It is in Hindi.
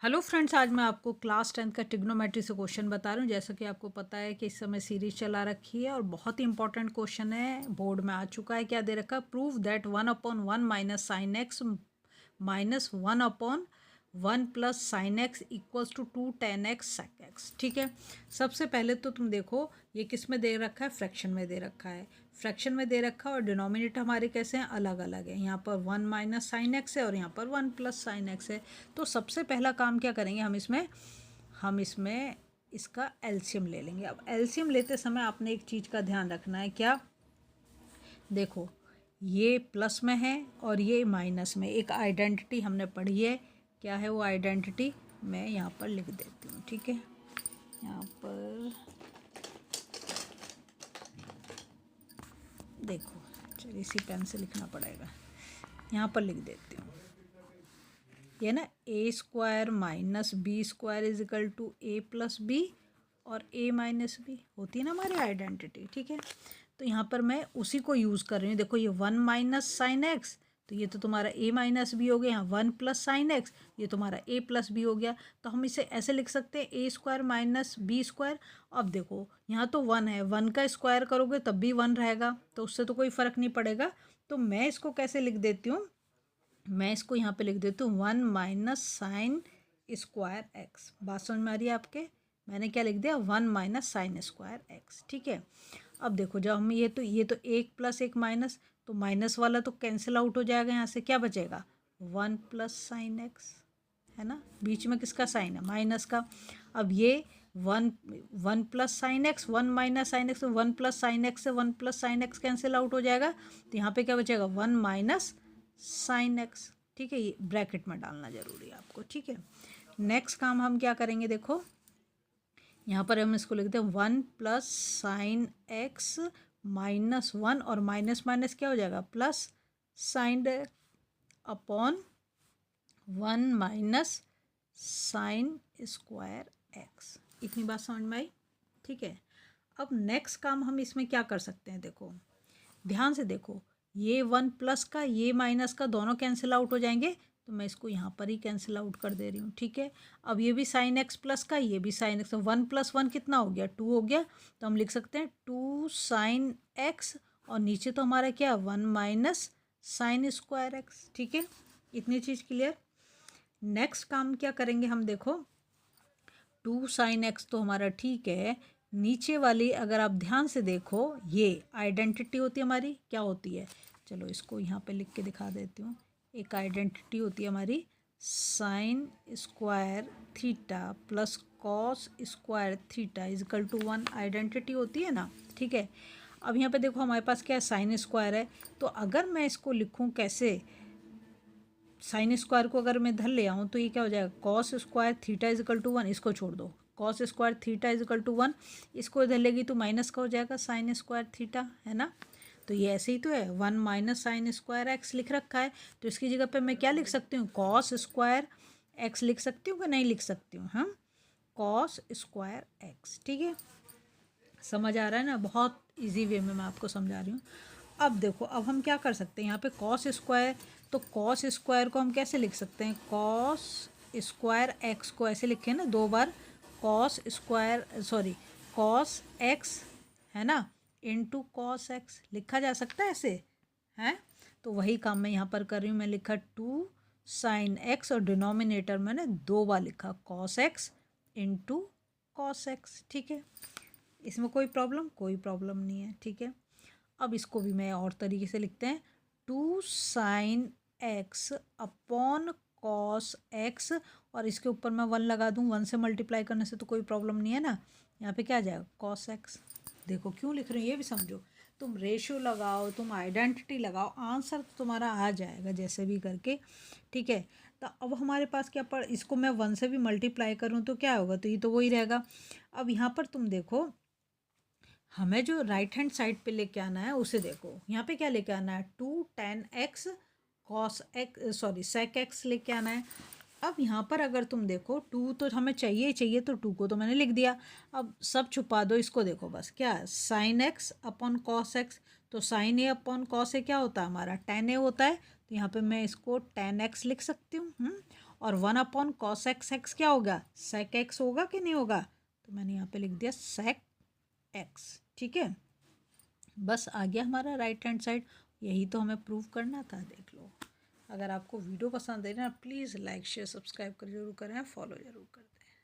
हेलो फ्रेंड्स, आज मैं आपको क्लास 10 का ट्रिग्नोमेट्री से क्वेश्चन बता रही हूँ। जैसा कि आपको पता है कि इस समय सीरीज चला रखी है और बहुत ही इंपॉर्टेंट क्वेश्चन है, बोर्ड में आ चुका है। क्या दे रखा है? Prove that 1/1 minus sine x minus 1/1 plus sine x equals to 2 tan x sec x। ठीक है, सबसे पहले तो तुम देखो ये किस में दे रखा है, फ्रैक्शन में दे रखा है। फ्रैक्शन में दे रखा है और डिनोमिनेटर हमारे कैसे हैं, अलग अलग है। यहाँ पर 1 माइनस साइन एक्स है और यहाँ पर 1 प्लस साइन एक्स है। तो सबसे पहला काम क्या करेंगे, हम इसमें इसका एलसीएम ले लेंगे। अब एलसीएम लेते समय आपने एक चीज़ का ध्यान रखना है। क्या? देखो, ये प्लस में है और ये माइनस में। एक आइडेंटिटी हमने पढ़ी है, क्या है वो आइडेंटिटी? मैं यहाँ पर लिख देती हूँ। ठीक है, यहाँ पर देखो, चलिए इसी पेन से लिखना पड़ेगा। यहाँ पर लिख देती हूँ, ये ना a² minus b² is equal to a plus b और a माइनस बी होती है ना हमारी आइडेंटिटी। ठीक है, तो यहाँ पर मैं उसी को यूज़ कर रही हूँ। देखो, ये 1 माइनस साइन एक्स, तो ये तो तुम्हारा a माइनस बी हो गया। यहाँ 1 प्लस साइन एक्स, ये तुम्हारा a प्लस बी हो गया। तो हम इसे ऐसे लिख सकते हैं a² माइनस b²। अब देखो, यहाँ तो 1 है, 1 का स्क्वायर करोगे तब भी 1 रहेगा, तो उससे तो कोई फ़र्क नहीं पड़ेगा। तो मैं इसको कैसे लिख देती हूँ, मैं इसको यहाँ पे लिख देती हूँ 1 माइनस साइन स्क्वायर एक्स। बात समझ में आ रही है आपके? मैंने क्या लिख दिया, 1 माइनस साइन स्क्वायर एक्स। ठीक है, अब देखो, जब हम ये तो एक प्लस एक माइनस, तो माइनस वाला तो कैंसिल आउट हो जाएगा। यहाँ से क्या बचेगा, 1 प्लस साइन एक्स, है ना। बीच में किसका साइन है, माइनस का। अब ये 1 plus sine x, 1 minus sine x, 1 plus sine x से 1 plus sine x cancel out हो जाएगा। तो यहाँ पे क्या बचेगा, 1 माइनस साइन एक्स। ठीक है, ये ब्रैकेट में डालना जरूरी है आपको। ठीक है, नेक्स्ट काम हम क्या करेंगे, देखो यहाँ पर हम इसको लिखते हैं 1 प्लस साइन एक्स माइनस 1 और माइनस माइनस क्या हो जाएगा, plus sine upon 1 minus sine square x. इतनी बात समझ में आई? ठीक है, अब नेक्स्ट काम हम इसमें क्या कर सकते हैं, देखो ध्यान से देखो, ये 1 प्लस का ये माइनस का दोनों कैंसिल आउट हो जाएंगे, तो मैं इसको यहाँ पर ही कैंसिल आउट कर दे रही हूँ। ठीक है, अब ये भी साइन एक्स प्लस का, ये भी साइन एक्स, 1 प्लस 1 कितना हो गया, 2 हो गया। तो हम लिख सकते हैं 2 साइन एक्स और नीचे तो हमारा क्या, 1 माइनस साइन स्क्वायर एक्स। ठीक है, इतनी चीज़ क्लियर। नेक्स्ट काम क्या करेंगे हम, देखो 2 साइन एक्स तो हमारा ठीक है। नीचे वाली अगर आप ध्यान से देखो, ये आइडेंटिटी होती है हमारी, क्या होती है, चलो इसको यहाँ पे लिख के दिखा देती हूँ। एक आइडेंटिटी होती है हमारी sine square theta plus cos square theta is equal to 1, identity होती है ना। ठीक है, अब यहाँ पे देखो हमारे पास क्या है, साइन स्क्वायर है। तो अगर मैं इसको लिखूँ कैसे, साइन स्क्वायर को अगर मैं इधर ले आऊँ तो ये क्या हो जाएगा, cos square theta is equal to 1। इसको छोड़ दो, cos square theta is equal to 1। इसको इधर लेगी तो माइनस का हो जाएगा साइन स्क्वायर थीटा, है ना। तो ये ऐसे ही तो है, 1 माइनस साइन स्क्वायर एक्स लिख रखा है। तो इसकी जगह पे मैं क्या लिख सकती हूँ, कॉस स्क्वायर एक्स लिख सकती हूँ कि नहीं लिख सकती हूँ, हम कॉस स्क्वायर एक्स। ठीक है, समझ आ रहा है ना, बहुत इजी वे में मैं आपको समझा रही हूँ। अब देखो, अब हम क्या कर सकते हैं, यहाँ पे कॉस स्क्वायर, तो कॉस स्क्वायर को हम कैसे लिख सकते हैं, कॉस स्क्वायर एक्स को ऐसे लिखे ना, 2 बार cos square, sorry cos x, है ना, इनटू कॉस एक्स लिखा जा सकता है ऐसे, है। तो वही काम मैं यहाँ पर कर रही हूँ। मैं लिखा 2 साइन एक्स और डिनोमिनेटर मैंने 2 बार लिखा cos x into cos x. ठीक है, इसमें कोई प्रॉब्लम नहीं है। ठीक है, अब इसको भी मैं और तरीके से लिखते हैं, 2 sine x upon cos x और इसके ऊपर मैं 1 लगा दूँ, 1 से मल्टीप्लाई करने से तो कोई प्रॉब्लम नहीं है ना। यहाँ पे क्या आ जाएगा, कॉस एक्स। देखो क्यों लिख रही हूँ ये भी समझो, तुम रेशियो लगाओ, तुम आइडेंटिटी लगाओ, आंसर तुम्हारा आ जाएगा जैसे भी करके। ठीक है, तो अब हमारे पास क्या पड़, इसको मैं 1 से भी मल्टीप्लाई करूँ तो क्या होगा, तो ये तो वही रहेगा। अब यहाँ पर तुम देखो, हमें जो राइट हैंड साइड पे लेके आना है उसे देखो, यहाँ पे क्या लेके आना है, 2 tan x cos x, sorry sec x लेके आना है। अब यहाँ पर अगर तुम देखो 2 तो हमें चाहिए ही चाहिए, तो 2 को तो मैंने लिख दिया। अब सब छुपा दो, इसको देखो बस, क्या sine x upon cos x, तो sign A upon cos A क्या होता है हमारा, tan ए होता है। तो यहाँ पे मैं इसको tan x लिख सकती हूँ। और 1/cos x क्या होगा, sec x होगा कि नहीं होगा, तो मैंने यहाँ पे लिख दिया sec x। ठीक है, बस आ गया हमारा राइट हैंड साइड। यही तो हमें प्रूव करना था। देख लो, अगर आपको वीडियो पसंद है ना, प्लीज़ लाइक शेयर सब्सक्राइब कर जरूर करें, फॉलो जरूर कर दें।